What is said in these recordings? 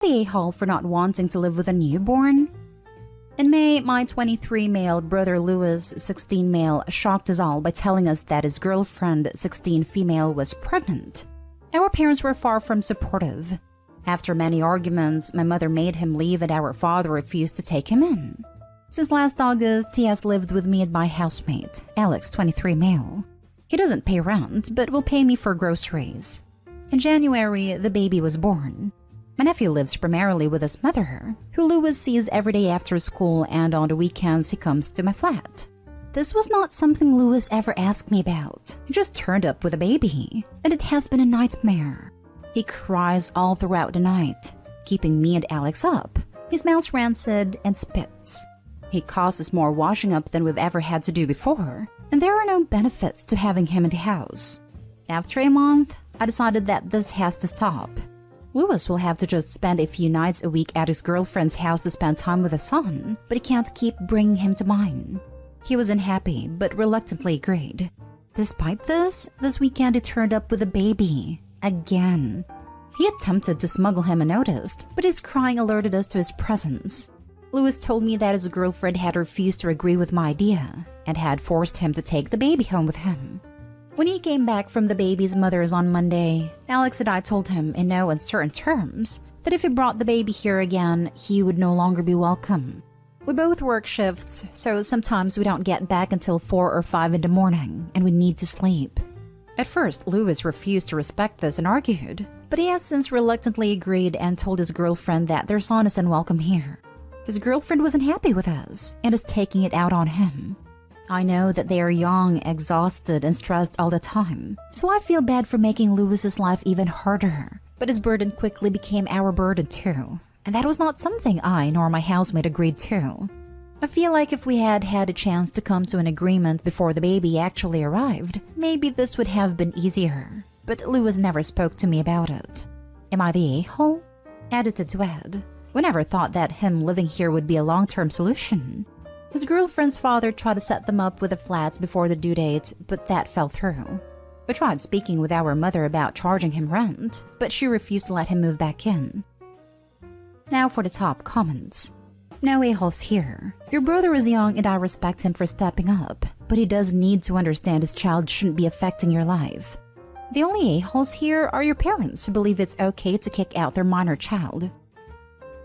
The a-hole for not wanting to live with a newborn? In May, my 23 male brother Louis, 16 male, shocked us all by telling us that his girlfriend, 16 female, was pregnant. Our parents were far from supportive. After many arguments, my mother made him leave and our father refused to take him in. Since last August, he has lived with me and my housemate, Alex, 23 male. He doesn't pay rent, but will pay me for groceries. In January, the baby was born. My nephew lives primarily with his mother, who Louis sees every day after school, and on the weekends he comes to my flat. This was not something Louis ever asked me about. He just turned up with a baby, and it has been a nightmare. He cries all throughout the night, keeping me and Alex up. He smells rancid and spits. He causes more washing up than we've ever had to do before, and there are no benefits to having him in the house. After a month, I decided that this has to stop. Louis will have to just spend a few nights a week at his girlfriend's house to spend time with his son, but he can't keep bringing him to mine. He was unhappy, but reluctantly agreed. Despite this weekend he turned up with a baby. Again. He attempted to smuggle him unnoticed, but his crying alerted us to his presence. Louis told me that his girlfriend had refused to agree with my idea, and had forced him to take the baby home with him. When he came back from the baby's mother's on Monday, Alex and I told him in no uncertain terms that if he brought the baby here again, he would no longer be welcome. We both work shifts, so sometimes we don't get back until 4 or 5 in the morning, and we need to sleep. At first, Louis refused to respect this and argued, but he has since reluctantly agreed and told his girlfriend that their son is unwelcome here. His girlfriend wasn't happy with us and is taking it out on him. I know that they are young, exhausted, and stressed all the time, so I feel bad for making Louis's life even harder. But his burden quickly became our burden too, and that was not something I nor my housemate agreed to. I feel like if we had had a chance to come to an agreement before the baby actually arrived, maybe this would have been easier. But Louis never spoke to me about it. Am I the a-hole? Edited to add, we never thought that him living here would be a long-term solution. His girlfriend's father tried to set them up with the flats before the due date, but that fell through. We tried speaking with our mother about charging him rent, but she refused to let him move back in. Now for the top comments. No a-holes here. Your brother is young and I respect him for stepping up, but he does need to understand his child shouldn't be affecting your life. The only a-holes here are your parents who believe it's okay to kick out their minor child.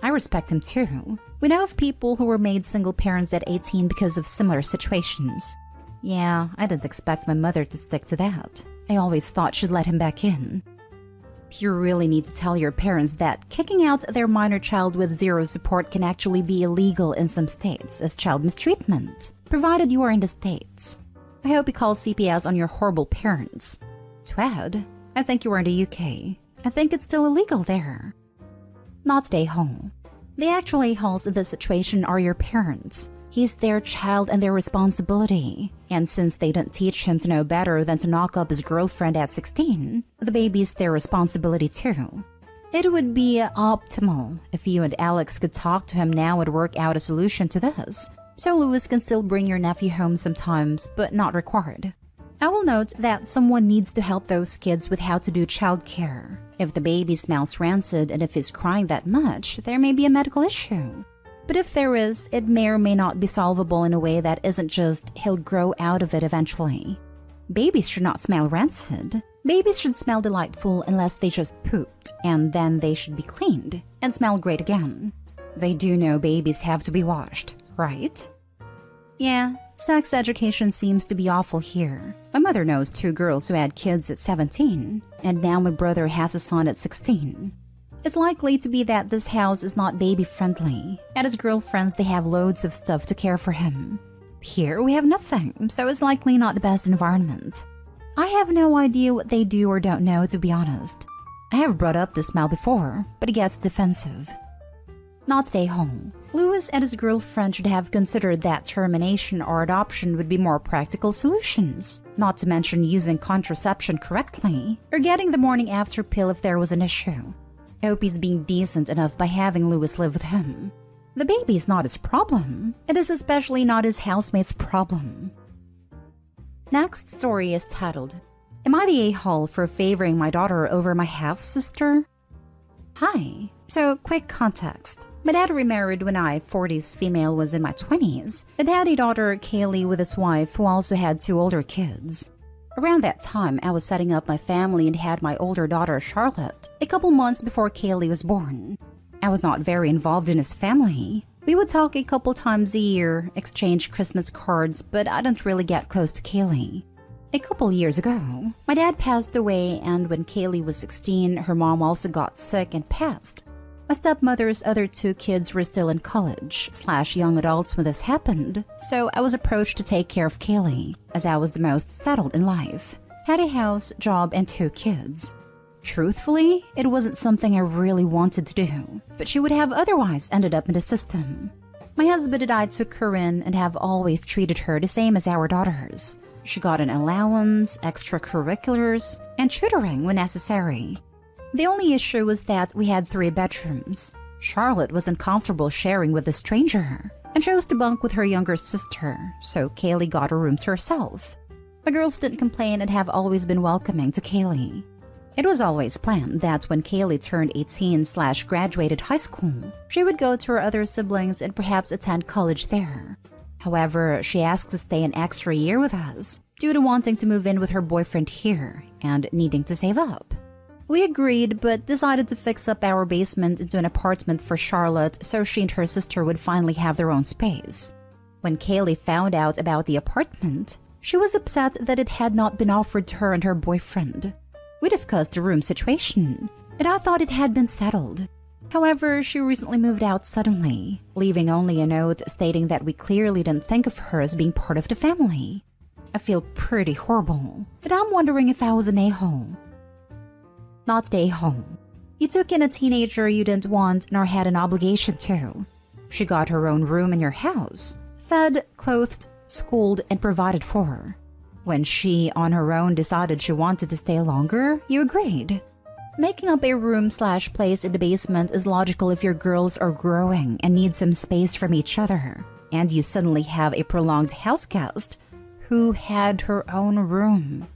I respect him too. We know of people who were made single parents at 18 because of similar situations. Yeah, I didn't expect my mother to stick to that. I always thought she'd let him back in. You really need to tell your parents that kicking out their minor child with zero support can actually be illegal in some states as child mistreatment, provided you are in the States. I hope you call CPS on your horrible parents. To add, I think you are in the UK. I think it's still illegal there. Not the a-hole. The actual a-holes in this situation are your parents. He's their child and their responsibility. And since they didn't teach him to know better than to knock up his girlfriend at 16, the baby's their responsibility too. It would be optimal if you and Alex could talk to him now and work out a solution to this, so Louis can still bring your nephew home sometimes, but not required. I will note that someone needs to help those kids with how to do childcare. If the baby smells rancid and if he's crying that much, there may be a medical issue. But if there is, it may or may not be solvable in a way that isn't just he'll grow out of it eventually. Babies should not smell rancid. Babies should smell delightful unless they just pooped, and then they should be cleaned and smell great again. They do know babies have to be washed, right? Yeah, sex education seems to be awful here. My mother knows 2 girls who had kids at 17, and now my brother has a son at 16. It's likely to be that this house is not baby-friendly. At his girlfriend's, they have loads of stuff to care for him. Here, we have nothing, so it's likely not the best environment. I have no idea what they do or don't know, to be honest. I have brought up the smell before, but he gets defensive. Not stay home. Louis and his girlfriend should have considered that termination or adoption would be more practical solutions, not to mention using contraception correctly, or getting the morning after pill if there was an issue. I hope he's being decent enough by having Louis live with him. The baby is not his problem. It is especially not his housemate's problem. Next story is titled, Am I the a-hole for favoring my daughter over my half-sister? Hi, So, quick context. My dad remarried when I, 40s female, was in my 20s. Dad had a daughter, Kaylee, with his wife, who also had 2 older kids. Around that time, I was setting up my family and had my older daughter, Charlotte, a couple months before Kaylee was born. I was not very involved in his family. We would talk a couple times a year, exchange Christmas cards, but I didn't really get close to Kaylee. A couple years ago, my dad passed away, and when Kaylee was 16, her mom also got sick and passed. My stepmother's other 2 kids were still in college/young adults when this happened, so I was approached to take care of Kaylee, as I was the most settled in life, had a house, job, and 2 kids. Truthfully, it wasn't something I really wanted to do, but she would have otherwise ended up in the system. My husband and I took her in and have always treated her the same as our daughters. She got an allowance, extracurriculars, and tutoring when necessary. The only issue was that we had 3 bedrooms. Charlotte was uncomfortable sharing with a stranger and chose to bunk with her younger sister, so Kaylee got a room to herself. My girls didn't complain and have always been welcoming to Kaylee. It was always planned that when Kaylee turned 18/graduated high school, she would go to her other siblings and perhaps attend college there. However, she asked to stay an extra year with us due to wanting to move in with her boyfriend here and needing to save up. We agreed, but decided to fix up our basement into an apartment for Charlotte so she and her sister would finally have their own space. When Kaylee found out about the apartment, she was upset that it had not been offered to her and her boyfriend. We discussed the room situation, and I thought it had been settled. However, she recently moved out suddenly, leaving only a note stating that we clearly didn't think of her as being part of the family. I feel pretty horrible, but I'm wondering if I was an a-hole. Not the a-hole. You took in a teenager you didn't want nor had an obligation to. She got her own room in your house, fed, clothed, schooled, and provided for. When she, on her own, decided she wanted to stay longer, you agreed. Making up a room/place in the basement is logical if your girls are growing and need some space from each other, and you suddenly have a prolonged house guest who had her own room.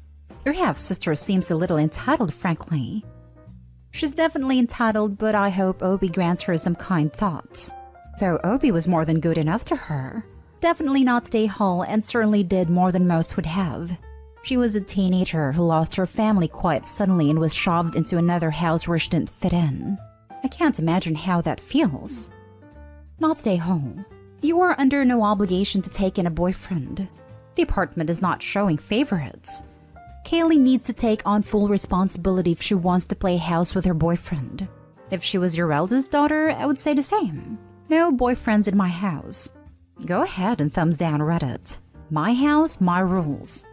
Your half-sister seems a little entitled, frankly. She's definitely entitled, but I hope Obi grants her some kind thoughts. Though Obi was more than good enough to her. Definitely not the a-hole and certainly did more than most would have. She was a teenager who lost her family quite suddenly and was shoved into another house where she didn't fit in. I can't imagine how that feels. Not the a-hole. You are under no obligation to take in a boyfriend. The apartment is not showing favorites. Kaylee needs to take on full responsibility if she wants to play house with her boyfriend. If she was your eldest daughter, I would say the same. No boyfriends in my house. Go ahead and thumbs down Reddit. My house, my rules.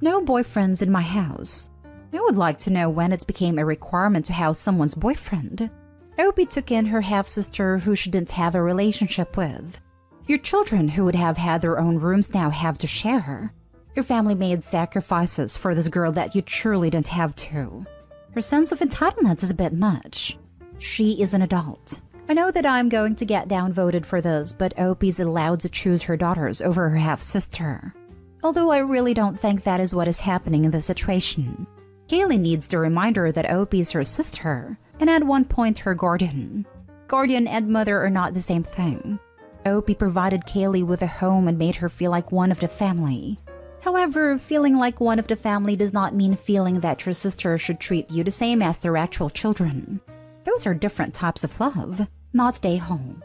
No boyfriends in my house. I would like to know when it became a requirement to house someone's boyfriend. Opie took in her half-sister who she didn't have a relationship with. Your children who would have had their own rooms now have to share. Your family made sacrifices for this girl that you truly didn't have to. Her sense of entitlement is a bit much. She is an adult. I know that I'm going to get downvoted for this, but Opie's allowed to choose her daughters over her half-sister. Although I really don't think that is what is happening in this situation. Kaylee needs the reminder that Opie's her sister, and at one point her guardian. Guardian and mother are not the same thing. Opie provided Kaylee with a home and made her feel like one of the family. However, feeling like one of the family does not mean feeling that your sister should treat you the same as their actual children. Those are different types of love, not day home.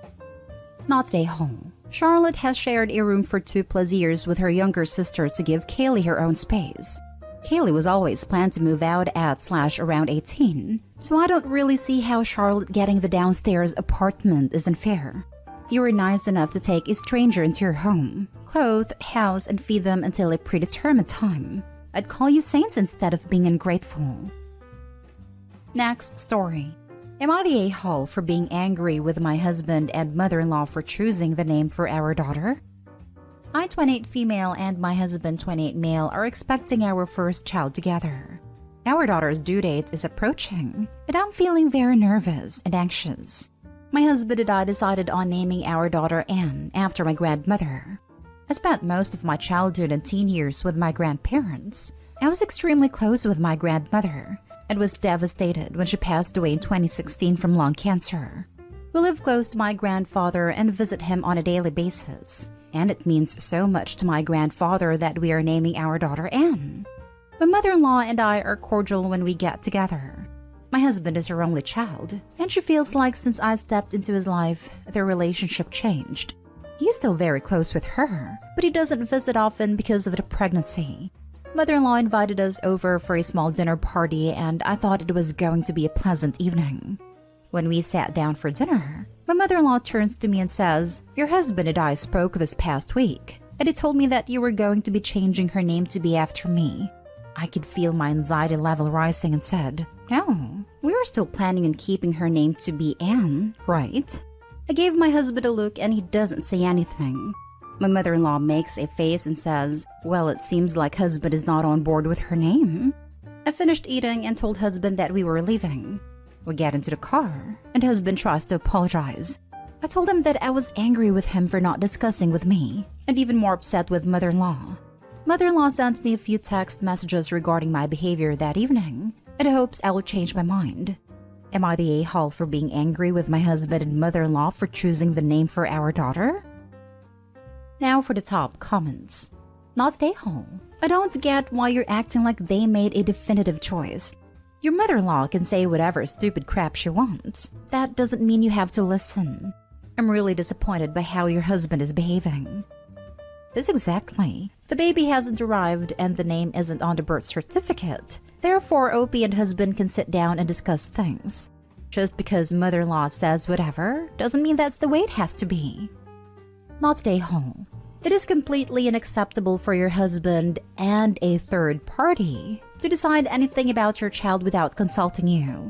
Not day home. Charlotte has shared a room for 2+ years with her younger sister to give Kaylee her own space. Kaylee was always planned to move out at/around 18, so I don't really see how Charlotte getting the downstairs apartment is unfair. You were nice enough to take a stranger into your home, clothe, house, and feed them until a predetermined time. I'd call you saints instead of being ungrateful. Next story. Am I the a-hole for being angry with my husband and mother-in-law for choosing the name for our daughter? I, 28 female, and my husband, 28 male, are expecting our first child together. Our daughter's due date is approaching, and I'm feeling very nervous and anxious. My husband and I decided on naming our daughter Anne after my grandmother. I spent most of my childhood and teen years with my grandparents. I was extremely close with my grandmother, and was devastated when she passed away in 2016 from lung cancer. We live close to my grandfather and visit him on a daily basis, and it means so much to my grandfather that we are naming our daughter Anne. My mother-in-law and I are cordial when we get together. My husband is her only child, and she feels like since I stepped into his life, their relationship changed. He is still very close with her, but he doesn't visit often because of the pregnancy. Mother-in-law invited us over for a small dinner party, and I thought it was going to be a pleasant evening. When we sat down for dinner, my mother-in-law turns to me and says, "Your husband and I spoke this past week, and he told me that you were going to be changing her name to be after me." I could feel my anxiety level rising and said, "No, we were still planning on keeping her name to be Anne, right?" I gave my husband a look and he doesn't say anything. My mother-in-law makes a face and says, "Well, it seems like husband is not on board with her name." I finished eating and told husband that we were leaving. We get into the car and husband tries to apologize. I told him that I was angry with him for not discussing with me, and even more upset with mother-in-law. Mother-in-law sent me a few text messages regarding my behavior that evening, and hopes I will change my mind. Am I the a-hole for being angry with my husband and mother-in-law for choosing the name for our daughter? Now for the top comments. Not a-hole. I don't get why you're acting like they made a definitive choice. Your mother-in-law can say whatever stupid crap she wants. That doesn't mean you have to listen. I'm really disappointed by how your husband is behaving. This exactly. The baby hasn't arrived and the name isn't on the birth certificate. Therefore, Opie and husband can sit down and discuss things. Just because mother-in-law says whatever doesn't mean that's the way it has to be. Not a-hole. It is completely unacceptable for your husband and a third party to decide anything about your child without consulting you.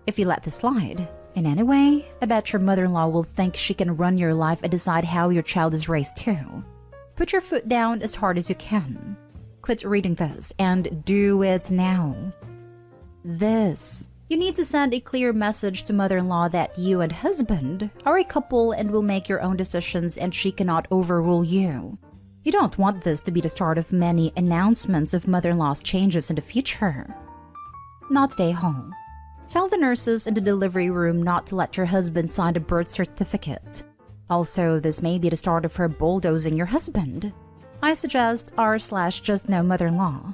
If you let this slide, in any way, I bet your mother-in-law will think she can run your life and decide how your child is raised too. Put your foot down as hard as you can. Quit reading this and do it now. This. You need to send a clear message to mother-in-law that you and husband are a couple and will make your own decisions and she cannot overrule you. You don't want this to be the start of many announcements of mother-in-law's changes in the future. Not a-hole. Tell the nurses in the delivery room not to let your husband sign the birth certificate. Also, this may be the start of her bulldozing your husband. I suggest r/just no mother-in-law.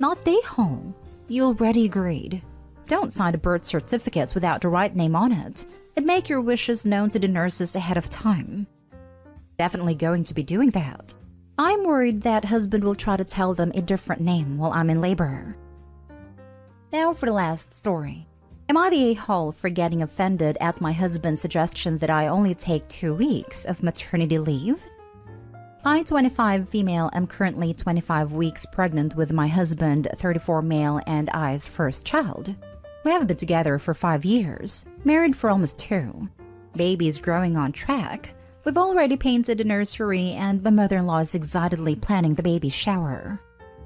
Not a-hole. You already agreed. Don't sign the birth certificates without the right name on it, and make your wishes known to the nurses ahead of time. Definitely going to be doing that. I'm worried that husband will try to tell them a different name while I'm in labor. Now for the last story. Am I the a-hole for getting offended at my husband's suggestion that I only take 2 weeks of maternity leave? I, 25 female, am currently 25 weeks pregnant with my husband, 34 male, and I's first child. We have been together for 5 years, married for almost 2. Baby is growing on track. We've already painted the nursery and my mother-in-law is excitedly planning the baby shower.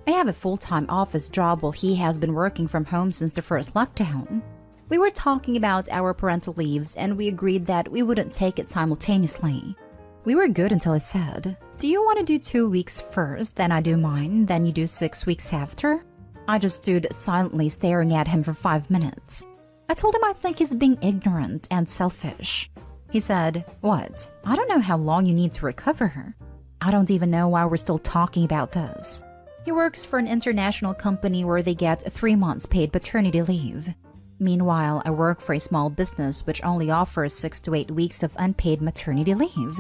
I have a full-time office job while he has been working from home since the first lockdown. We were talking about our parental leaves and we agreed that we wouldn't take it simultaneously. We were good until I said, "Do you want to do 2 weeks first, then I do mine, then you do 6 weeks after?" I just stood silently staring at him for 5 minutes. I told him I think he's being ignorant and selfish. He said, "What? I don't know how long you need to recover." I don't even know why we're still talking about this. He works for an international company where they get 3 months paid paternity leave. Meanwhile, I work for a small business which only offers 6 to 8 weeks of unpaid maternity leave.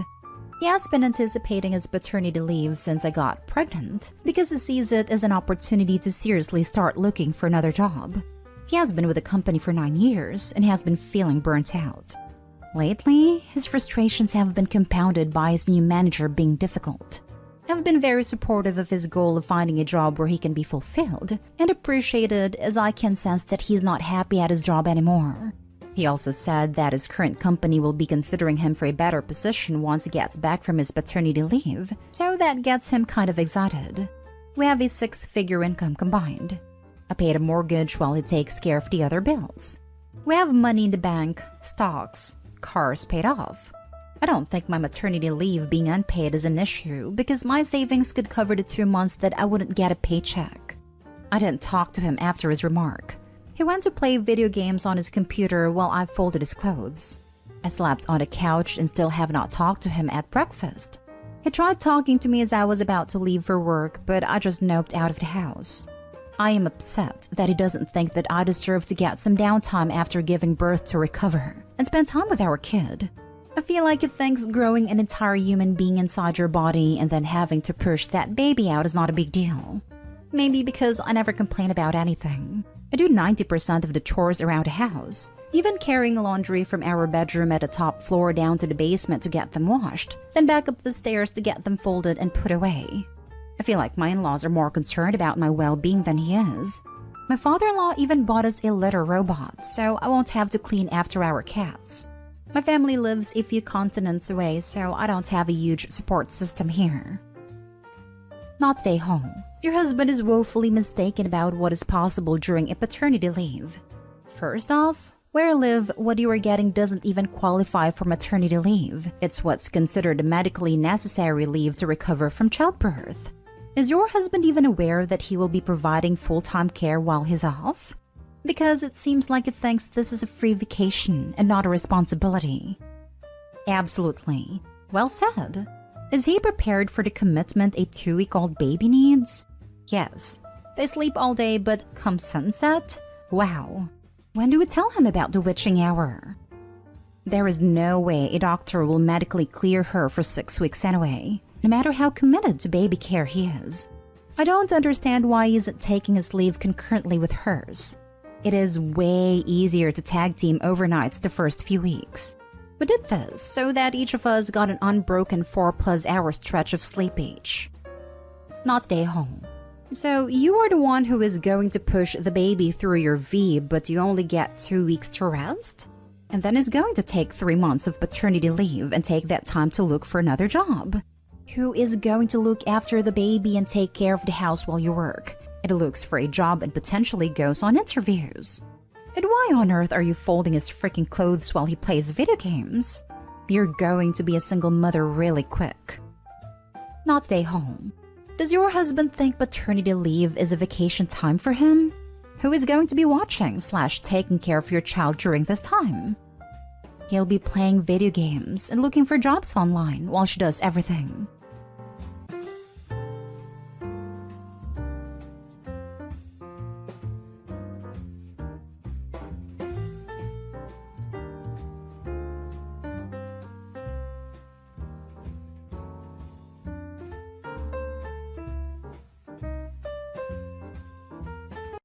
He has been anticipating his paternity leave since I got pregnant because he sees it as an opportunity to seriously start looking for another job. He has been with the company for 9 years and has been feeling burnt out. Lately, his frustrations have been compounded by his new manager being difficult. I've been very supportive of his goal of finding a job where he can be fulfilled and appreciated, as I can sense that he's not happy at his job anymore. He also said that his current company will be considering him for a better position once he gets back from his paternity leave, so that gets him kind of excited. We have a 6-figure income combined. I paid a mortgage while he takes care of the other bills. We have money in the bank, stocks, cars paid off. I don't think my maternity leave being unpaid is an issue because my savings could cover the 2 months that I wouldn't get a paycheck. I didn't talk to him after his remark. He went to play video games on his computer while I folded his clothes. I slept on the couch and still have not talked to him at breakfast. He tried talking to me as I was about to leave for work, but I just noped out of the house. I am upset that he doesn't think that I deserve to get some downtime after giving birth to recover and spend time with our kid. I feel like he thinks growing an entire human being inside your body and then having to push that baby out is not a big deal. Maybe because I never complain about anything. I do 90% of the chores around the house, even carrying laundry from our bedroom at the top floor down to the basement to get them washed, then back up the stairs to get them folded and put away. I feel like my in-laws are more concerned about my well-being than he is. My father-in-law even bought us a litter robot, so I won't have to clean after our cats. My family lives a few continents away, so I don't have a huge support system here. Not stay home. Your husband is woefully mistaken about what is possible during a paternity leave. First off, where I live, what you are getting doesn't even qualify for maternity leave. It's what's considered medically necessary leave to recover from childbirth. Is your husband even aware that he will be providing full-time care while he's off? Because it seems like he thinks this is a free vacation and not a responsibility. Absolutely. Well said. Is he prepared for the commitment a 2-week-old baby needs? Yes. They sleep all day, but come sunset? Wow. When do we tell him about the witching hour? There is no way a doctor will medically clear her for 6 weeks anyway, no matter how committed to baby care he is. I don't understand why he isn't taking his leave concurrently with hers. It is way easier to tag team overnights the first few weeks. We did this so that each of us got an unbroken 4+ hour stretch of sleep each. Not stay home. So you are the one who is going to push the baby through your V, but you only get 2 weeks to rest? And then is going to take 3 months of paternity leave and take that time to look for another job. Who is going to look after the baby and take care of the house while you work? It looks for a job and potentially goes on interviews. And why on earth are you folding his freaking clothes while he plays video games? You're going to be a single mother really quick. Not stay home. Does your husband think paternity leave is a vacation time for him? Who is going to be watching/taking care of your child during this time? He'll be playing video games and looking for jobs online while she does everything.